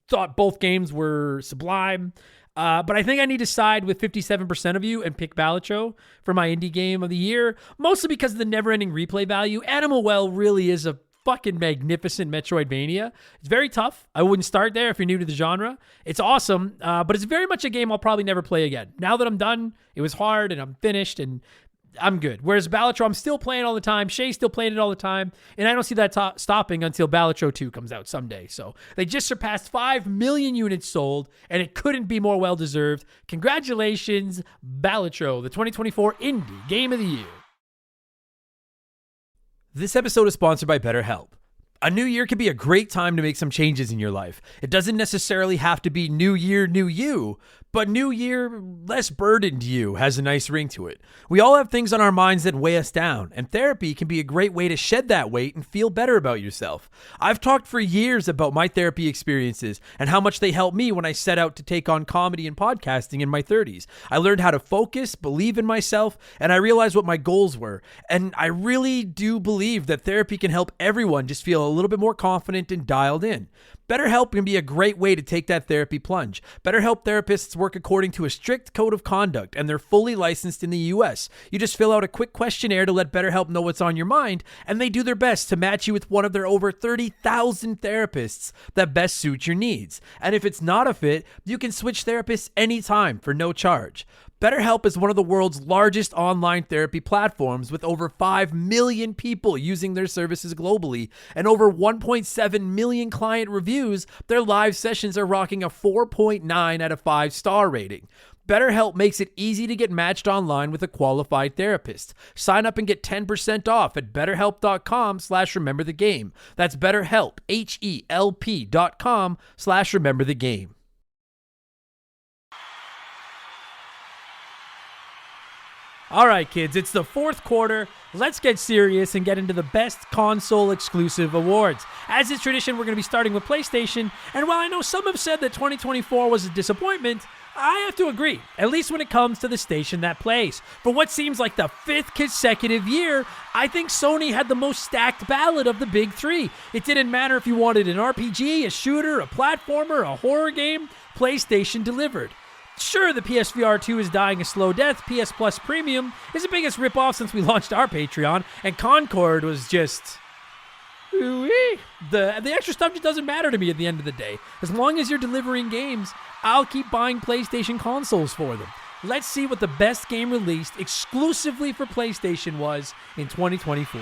thought both games were sublime, but I think I need to side with 57% of you and pick Balatro for my indie game of the year, mostly because of the never-ending replay value. Animal Well really is a fucking magnificent Metroidvania. It's very tough. I wouldn't start there if you're new to the genre. It's awesome, but it's very much a game I'll probably never play again. Now that I'm done, it was hard and I'm finished and I'm good. Whereas Balatro, I'm still playing all the time. Shay's still playing it all the time. And I don't see that stopping until Balatro 2 comes out someday. So they just surpassed 5 million units sold, and it couldn't be more well-deserved. Congratulations, Balatro, the 2024 Indie Game of the Year. This episode is sponsored by BetterHelp. A new year can be a great time to make some changes in your life. It doesn't necessarily have to be new year, new you, but new year, less burdened you has a nice ring to it. We all have things on our minds that weigh us down, and therapy can be a great way to shed that weight and feel better about yourself. I've talked for years about my therapy experiences and how much they helped me when I set out to take on comedy and podcasting in my 30s. I learned how to focus, believe in myself, and I realized what my goals were. And I really do believe that therapy can help everyone just feel a little bit more confident and dialed in. BetterHelp can be a great way to take that therapy plunge. BetterHelp therapists work according to a strict code of conduct, and they're fully licensed in the U.S. You just fill out a quick questionnaire to let BetterHelp know what's on your mind, and they do their best to match you with one of their over 30,000 therapists that best suit your needs. And if it's not a fit, you can switch therapists anytime for no charge. BetterHelp is one of the world's largest online therapy platforms with over 5 million people using their services globally and over 1.7 million client reviews. Their live sessions are rocking a 4.9 out of 5 star rating. BetterHelp makes it easy to get matched online with a qualified therapist. Sign up and get 10% off at betterhelp.com/rememberthegame. That's BetterHelp, HELP.com/rememberthegame. All right, kids, it's the fourth quarter. Let's get serious and get into the best console exclusive awards. As is tradition, we're going to be starting with PlayStation. And while I know some have said that 2024 was a disappointment, I have to agree, at least when it comes to the station that plays. For what seems like the 5th consecutive year, I think Sony had the most stacked ballot of the big three. It didn't matter if you wanted an RPG, a shooter, a platformer, a horror game, PlayStation delivered. Sure, the PSVR 2 is dying a slow death. PS Plus Premium is the biggest ripoff since we launched our Patreon, and Concord was just... The extra stuff just doesn't matter to me at the end of the day. As long as you're delivering games, I'll keep buying PlayStation consoles for them. Let's see what the best game released exclusively for PlayStation was in 2024.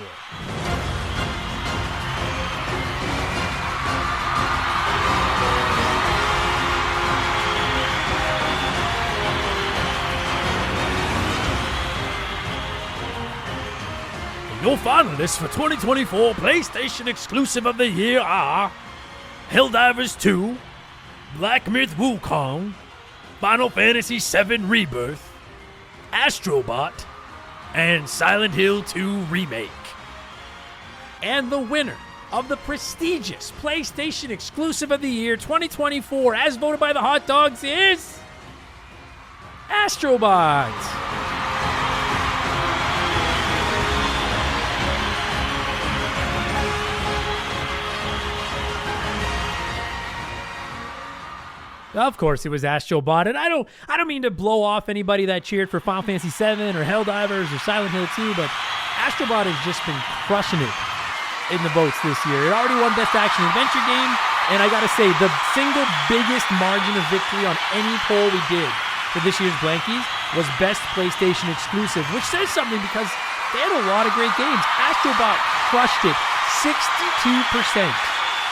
Your finalists for 2024 PlayStation exclusive of the year are Helldivers 2, Black Myth Wukong, Final Fantasy VII Rebirth, Astrobot, and Silent Hill 2 Remake. And the winner of the prestigious PlayStation exclusive of the year 2024, as voted by the hot dogs, is Astrobot. Of course, it was Astrobot, and I don't mean to blow off anybody that cheered for Final Fantasy VII or Helldivers or Silent Hill 2, but Astrobot has just been crushing it in the votes this year. It already won Best Action Adventure Game, and I gotta say, the single biggest margin of victory on any poll we did for this year's Blankies was Best PlayStation Exclusive, which says something because they had a lot of great games. Astrobot crushed it, 62%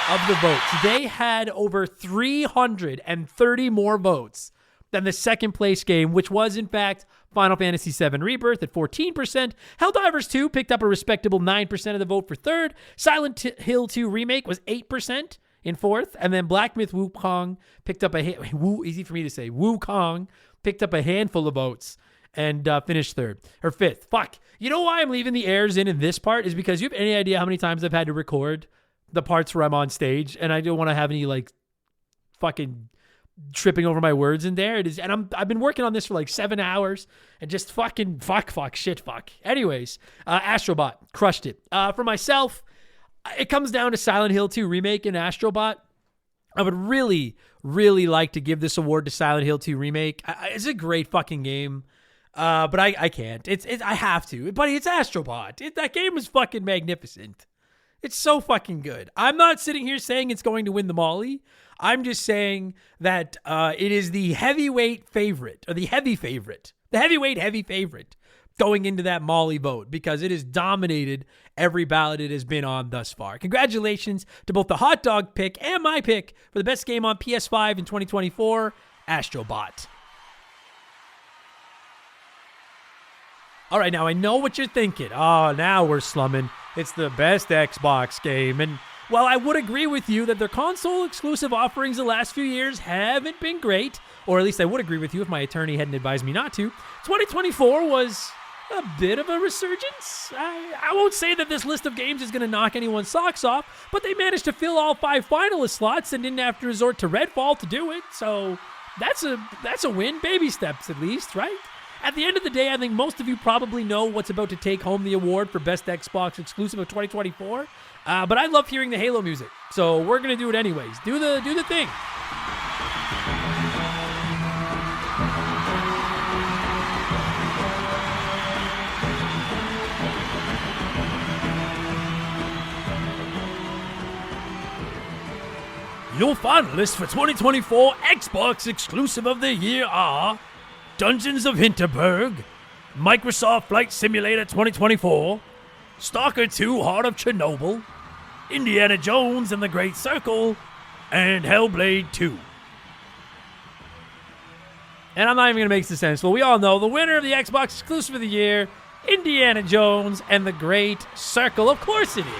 of the votes. They had over 330 more votes than the second place game, which was in fact Final Fantasy VII Rebirth at 14%. Helldivers 2 picked up a respectable 9% of the vote for third. Silent Hill 2 Remake was 8% in fourth. And then Black Myth Wukong picked up easy for me to say, Wukong picked up a handful of votes and finished third or fifth. Fuck. You know why I'm leaving the airs in this part is because you have any idea how many times I've had to record the parts where I'm on stage and I don't want to have any like fucking tripping over my words in there. It is, and I've been working on this for like 7 hours and just fucking fuck. Anyways, Astrobot crushed it. For myself, it comes down to Silent Hill 2 Remake and Astrobot. I would really, really like to give this award to Silent Hill 2 Remake. It's a great fucking game. But I can't. I have to. Buddy, it's Astrobot. That game was fucking magnificent. It's so fucking good. I'm not sitting here saying it's going to win the Molly. I'm just saying that it is the heavyweight favorite, or the heavy favorite. The heavy favorite going into that Molly vote because it has dominated every ballot it has been on thus far. Congratulations to both the hot dog pick and my pick for the best game on PS5 in 2024, Astrobot. All right, now I know what you're thinking. Oh, now we're slumming. It's the best Xbox game. And while I would agree with you that their console exclusive offerings the last few years haven't been great, or at least I would agree with you if my attorney hadn't advised me not to, 2024 was a bit of a resurgence. I won't say that this list of games is going to knock anyone's socks off, but they managed to fill all 5 finalist slots and didn't have to resort to Redfall to do it, so that's a win. Baby steps, at least, right? At the end of the day, I think most of you probably know what's about to take home the award for Best Xbox Exclusive of 2024, but I love hearing the Halo music, so we're going to do it anyways. Do the thing. Your finalists for 2024 Xbox Exclusive of the Year are Dungeons of Hinterberg, Microsoft Flight Simulator 2024, Stalker 2 Heart of Chernobyl, Indiana Jones and the Great Circle, and Hellblade 2. And I'm not even going to make this sense. Well, we all know the winner of the Xbox Exclusive of the Year, Indiana Jones and the Great Circle. Of course it is.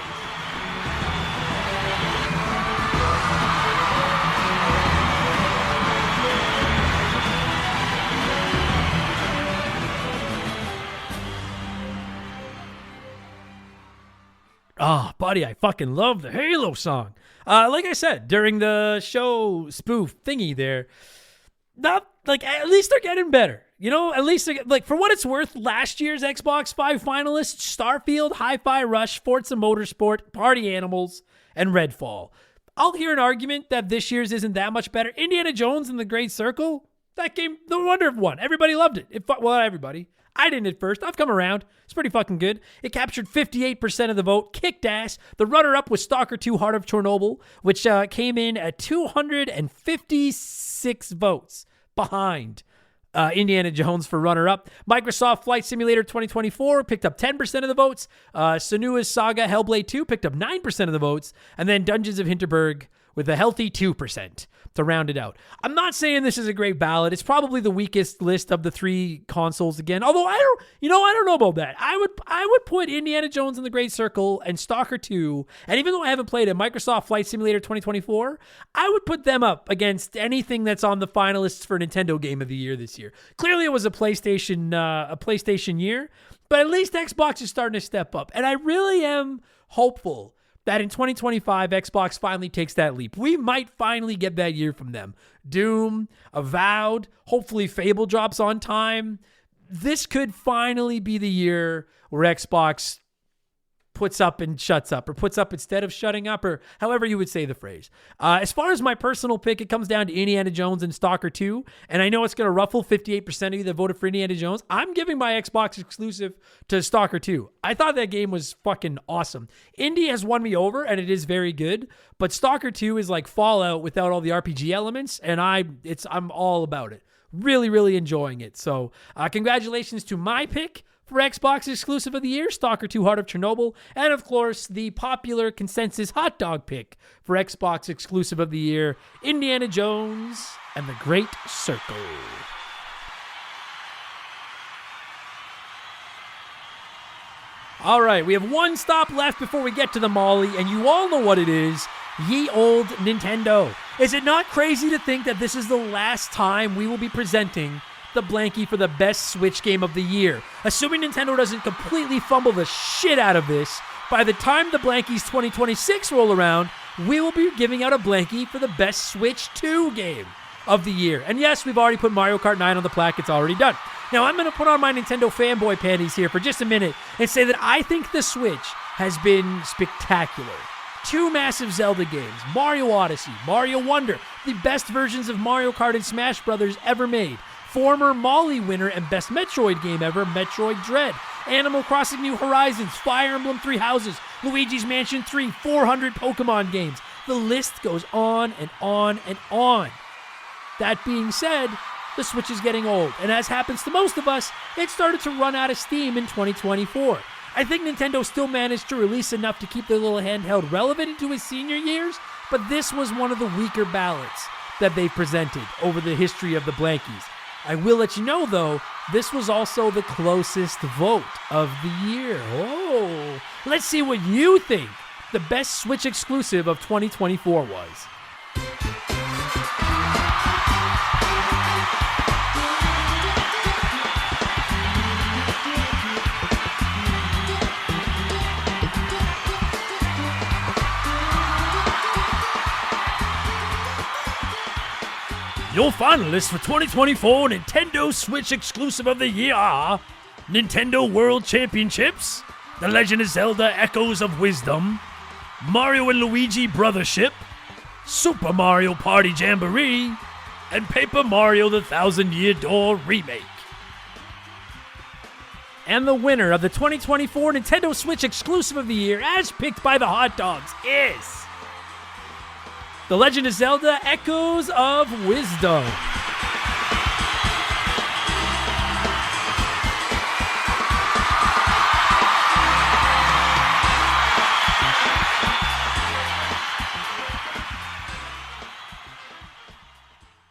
Oh, buddy, I fucking love the Halo song. Like I said, during the show spoof thingy there, not like at least they're getting better. You know, at least like for what it's worth, last year's Xbox 5 finalists, Starfield, Hi-Fi Rush, Forza Motorsport, Party Animals, and Redfall. I'll hear an argument that this year's isn't that much better. Indiana Jones and the Great Circle, that game, no wonder it won. Everybody loved it. Well, not everybody. I didn't at first. I've come around. It's pretty fucking good. It captured 58% of the vote. Kicked ass. The runner-up was Stalker 2 Heart of Chernobyl, which came in at 256 votes behind Indiana Jones for runner-up. Microsoft Flight Simulator 2024 picked up 10% of the votes. Senua's Saga Hellblade 2 picked up 9% of the votes. And then Dungeons of Hinterberg with a healthy 2% to round it out. I'm not saying this is a great ballot. It's probably the weakest list of the 3 consoles again. Although I don't know about that. I would put Indiana Jones and the Great Circle and Stalker 2, and even though I haven't played it, Microsoft Flight Simulator 2024, I would put them up against anything that's on the finalists for Nintendo Game of the Year this year. Clearly it was a PlayStation year, but at least Xbox is starting to step up. And I really am hopeful that in 2025, Xbox finally takes that leap. We might finally get that year from them. Doom, Avowed, hopefully Fable drops on time. This could finally be the year where Xbox puts up and shuts up, or puts up instead of shutting up, or however you would say the phrase. As far as my personal pick, it comes down to Indiana Jones and Stalker 2, and I know it's going to ruffle 58% of you that voted for Indiana Jones. I'm giving my Xbox exclusive to Stalker 2. I thought that game was fucking awesome. Indy has won me over, and it is very good, but Stalker 2 is like Fallout without all the RPG elements, and I'm all about it. Really, really enjoying it. So congratulations to my pick for Xbox Exclusive of the Year, Stalker 2 Heart of Chernobyl, and of course, the popular consensus hot dog pick for Xbox Exclusive of the Year, Indiana Jones and the Great Circle. All right, we have one stop left before we get to the Molly, and you all know what it is. Ye old Nintendo. Is it not crazy to think that this is the last time we will be presenting the Blankie for the best Switch game of the year? Assuming Nintendo doesn't completely fumble the shit out of this, by the time the Blankies 2026 roll around, we will be giving out a Blankie for the best Switch 2 game of the year. And yes, we've already put Mario Kart 9 on the plaque. It's already done. Now, I'm going to put on my Nintendo fanboy panties here for just a minute and say that I think the Switch has been spectacular. 2 massive Zelda games, Mario Odyssey, Mario Wonder, the best versions of Mario Kart and Smash Brothers ever made, former Molly winner and best Metroid game ever, Metroid Dread, Animal Crossing New Horizons, Fire Emblem 3 Houses, Luigi's Mansion 3, 400 Pokemon games. The list goes on and on and on. That being said, the Switch is getting old, and as happens to most of us, it started to run out of steam in 2024. I think Nintendo still managed to release enough to keep their little handheld relevant into its senior years, but this was one of the weaker ballots that they presented over the history of the Blankies. I will let you know, though, this was also the closest vote of the year. Oh, let's see what you think the best Switch exclusive of 2024 was. Your finalists for 2024 Nintendo Switch exclusive of the year are Nintendo World Championships, The Legend of Zelda Echoes of Wisdom, Mario and Luigi Brothership, Super Mario Party Jamboree, and Paper Mario The Thousand Year Door Remake. And the winner of the 2024 Nintendo Switch exclusive of the year, as picked by the hot dogs, is The Legend of Zelda Echoes of Wisdom.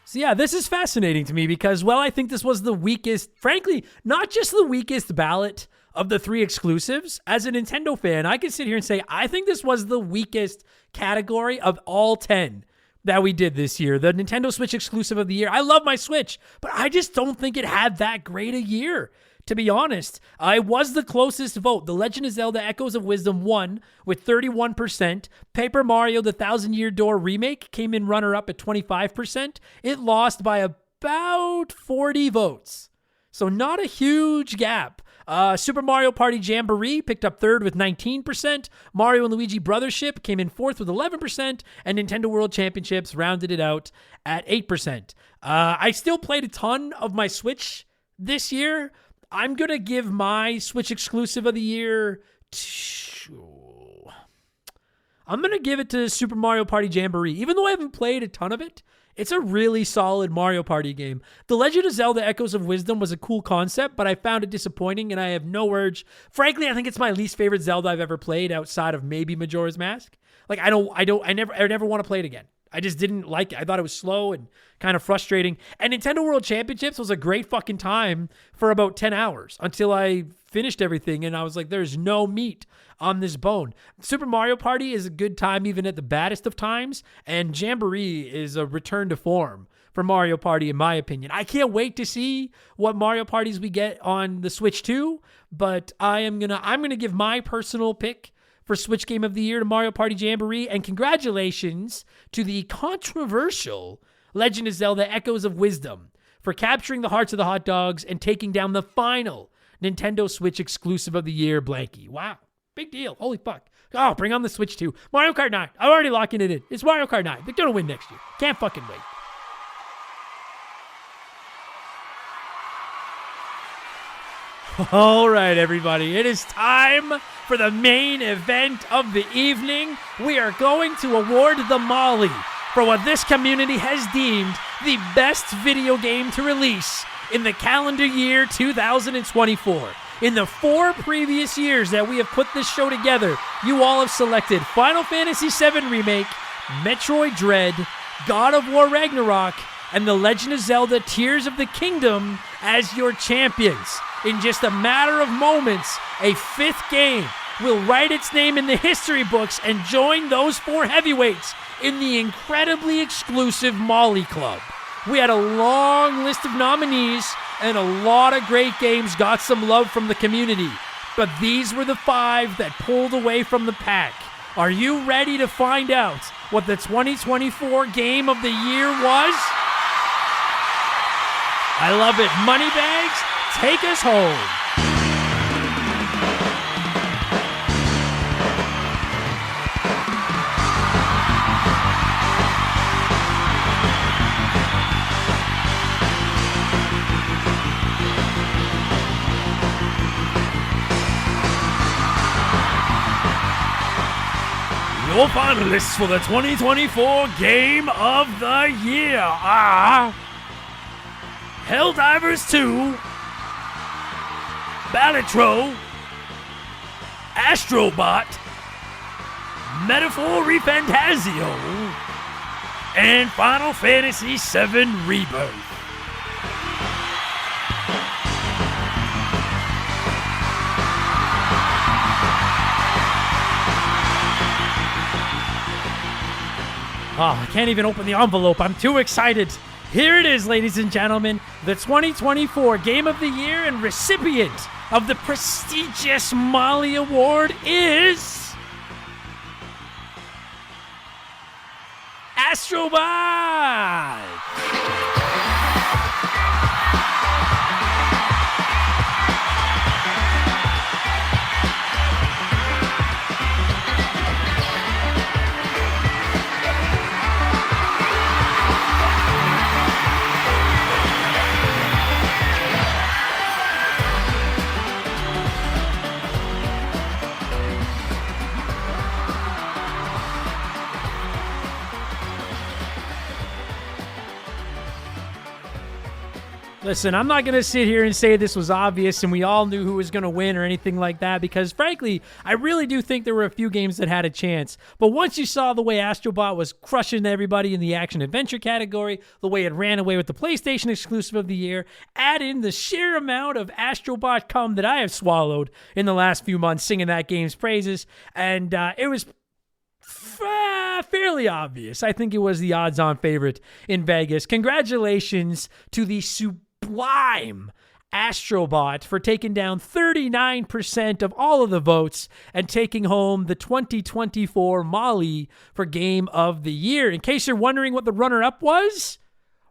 So yeah, this is fascinating to me because, well, I think this was the weakest, frankly, not just the weakest ballot of the 3 exclusives. As a Nintendo fan, I can sit here and say, I think this was the weakest category of all 10 that we did this year. The Nintendo Switch exclusive of the year. I love my Switch, but I just don't think it had that great a year. To be honest, I was the closest vote. The Legend of Zelda Echoes of Wisdom won with 31%. Paper Mario The Thousand Year Door Remake came in runner-up at 25%. It lost by about 40 votes. So not a huge gap. Super Mario Party Jamboree picked up 3rd with 19%. Mario and Luigi Brothership came in 4th with 11%. And Nintendo World Championships rounded it out at 8%. I still played a ton of my Switch this year. I'm going to give my Switch exclusive of the year I'm going to give it to Super Mario Party Jamboree. Even though I haven't played a ton of it, it's a really solid Mario Party game. The Legend of Zelda Echoes of Wisdom was a cool concept, but I found it disappointing and I have no urge. Frankly, I think it's my least favorite Zelda I've ever played outside of maybe Majora's Mask. Like I never want to play it again. I just didn't like it. I thought it was slow and kind of frustrating. And Nintendo World Championships was a great fucking time for about 10 hours until I finished everything and I was like, there's no meat on this bone. Super Mario Party is a good time even at the baddest of times, and Jamboree is a return to form for Mario Party in my opinion. I can't wait to see what Mario Parties we get on the Switch 2, but I'm gonna give my personal pick for Switch Game of the Year to Mario Party Jamboree, and congratulations to the controversial Legend of Zelda Echoes of Wisdom for capturing the hearts of the hot dogs and taking down the final Nintendo Switch exclusive of the year, Blankie. Wow, big deal. Holy fuck. Oh, bring on the Switch 2. Mario Kart 9. I'm already locking it in. It's Mario Kart 9. They're going to win next year. Can't fucking wait. All right, everybody. It is time for the main event of the evening. We are going to award the Molly for what this community has deemed the best video game to release in the calendar year 2024. In the 4 previous years that we have put this show together, you all have selected Final Fantasy VII Remake, Metroid Dread, God of War Ragnarok, and The Legend of Zelda Tears of the Kingdom as your champions. In just a matter of moments, a 5th game will write its name in the history books and join those 4 heavyweights in the incredibly exclusive Molly Club. We had a long list of nominees, and a lot of great games got some love from the community, but these were the 5 that pulled away from the pack. Are you ready to find out what the 2024 Game of the Year was? I love it. Moneybags, take us home. Your finalists for the 2024 Game of the Year are Helldivers 2, Balatro, Astrobot, Metaphor Refantasio, and Final Fantasy VII Rebirth. Oh, I can't even open the envelope. I'm too excited. Here it is, ladies and gentlemen. The 2024 Game of the Year and recipient of the prestigious Molly Award is Astrobot. Listen, I'm not going to sit here and say this was obvious and we all knew who was going to win or anything like that because, frankly, I really do think there were a few games that had a chance. But once you saw the way Astrobot was crushing everybody in the action-adventure category, the way it ran away with the PlayStation exclusive of the year, add in the sheer amount of Astrobot cum that I have swallowed in the last few months singing that game's praises, and it was fairly obvious. I think it was the odds-on favorite in Vegas. Congratulations to the sublime Astrobot for taking down 39% of all of the votes and taking home the 2024 Molly for Game of the Year. In case you're wondering what the runner-up was,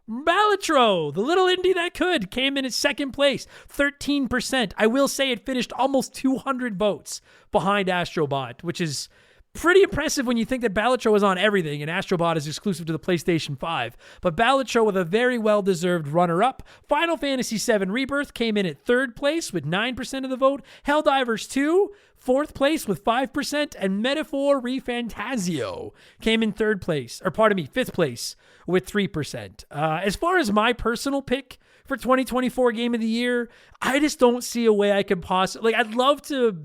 Balatro, the little indie that could, came in at second place, 13%. I will say it finished almost 200 votes behind Astrobot, which is pretty impressive when you think that Balatro is on everything and Astrobot is exclusive to the PlayStation 5. But Balatro with a very well-deserved runner-up. Final Fantasy VII Rebirth came in at third place with 9% of the vote. Helldivers 2, fourth place with 5%. And Metaphor ReFantazio came in fifth place with 3%. As far as my personal pick for 2024 Game of the Year, I just don't see a way I could possibly... I'd love to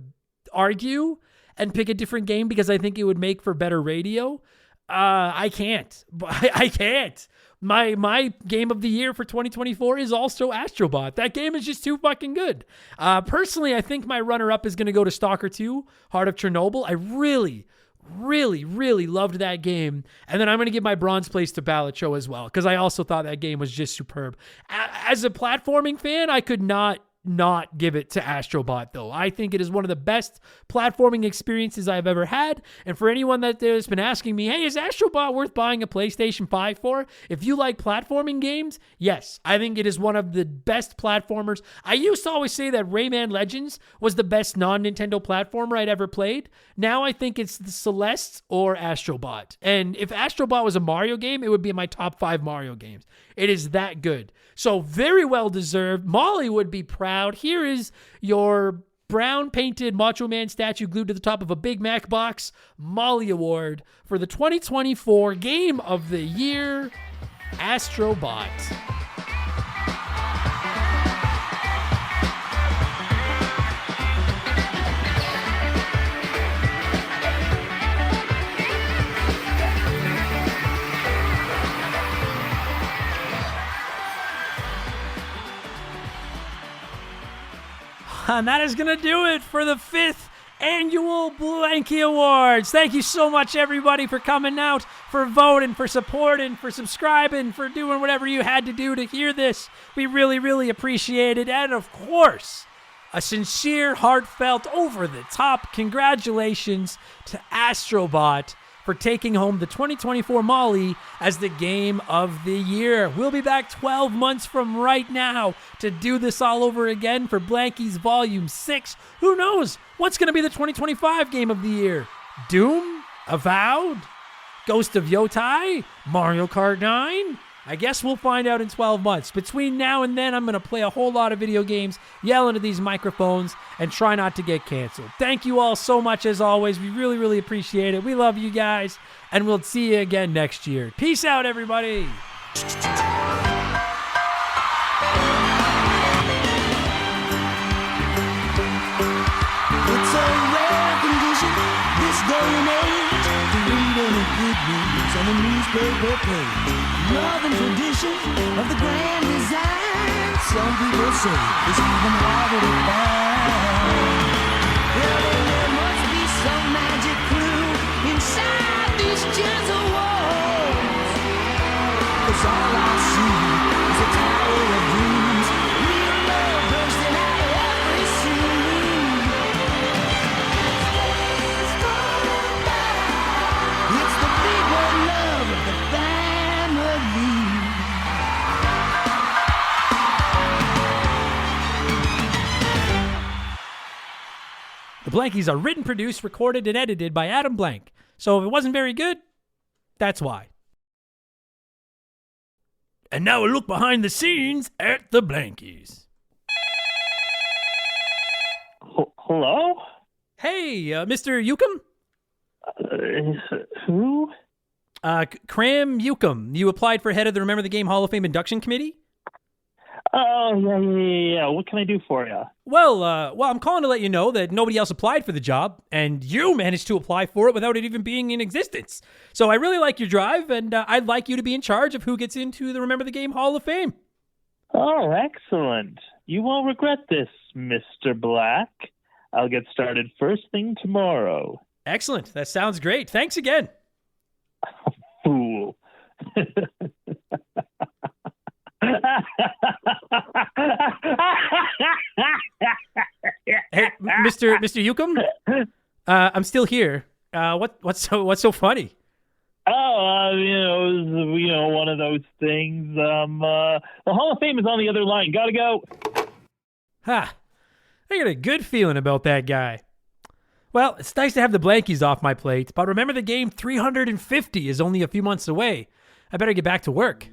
argue and pick a different game because I think it would make for better radio. I can't. I can't. My game of the year for 2024 is also Astrobot. That game is just too fucking good. Personally, I think my runner-up is going to go to Stalker 2, Heart of Chernobyl. I really loved that game. And then I'm going to give my bronze place to Balatro as well because I also thought that game was just superb. As a platforming fan, I could not give it to Astrobot, though. I think it is one of the best platforming experiences I've ever had. And for anyone that has been asking me, hey, is Astrobot worth buying a PlayStation 5 for? If you like platforming games, yes, I think it is one of the best platformers. I used to always say that Rayman Legends was the best non-Nintendo platformer I'd ever played. Now I think it's the Celeste or Astrobot. And if Astrobot was a Mario game, it would be in my top 5 Mario games. It is that good. So very well deserved. Molly would be proud. Here is your brown painted Macho Man statue glued to the top of a Big Mac box. Molly Award for the 2024 Game of the Year, Astrobot. And that is going to do it for the 5th annual Blankie Awards. Thank you so much, everybody, for coming out, for voting, for supporting, for subscribing, for doing whatever you had to do to hear this. We really appreciate it. And, of course, a sincere, heartfelt, over-the-top congratulations to Astrobot for taking home the 2024 Molly as the Game of the Year. We'll be back 12 months from right now to do this all over again for Blankies Volume 6. Who knows what's going to be the 2025 Game of the Year? Doom? Avowed? Ghost of Yotai? Mario Kart 9? I guess we'll find out in 12 months. Between now and then, I'm going to play a whole lot of video games, yell into these microphones, and try not to get canceled. Thank you all so much, as always. We really appreciate it. We love you guys, and we'll see you again next year. Peace out, everybody. It's a rare condition this day and age to read any good news on the newspaper page. Love and tradition of the grand design. Some people say it's even harder to find. Well, then there must be some magic clue inside these gentle walls. Blankies are written, produced, recorded, and edited by Adam Blank. So if it wasn't very good, that's why. And now a look behind the scenes at the Blankies. Hello? Hey, Mr. Yukum? Who? Cram Yukum. You applied for head of the Remember the Game Hall of Fame induction committee? Oh, yeah. What can I do for you? Well, I'm calling to let you know that nobody else applied for the job, and you managed to apply for it without it even being in existence. So I really like your drive, and I'd like you to be in charge of who gets into the Remember the Game Hall of Fame. Oh, excellent. You won't regret this, Mr. Black. I'll get started first thing tomorrow. Excellent. That sounds great. Thanks again. Fool. Hey, Mr. Yukum? I'm still here. What's so funny? Oh, it was, one of those things. The Hall of Fame is on the other line. Gotta go. Ha! I got a good feeling about that guy. Well, it's nice to have the Blankies off my plate, but remember the game 350 is only a few months away. I better get back to work.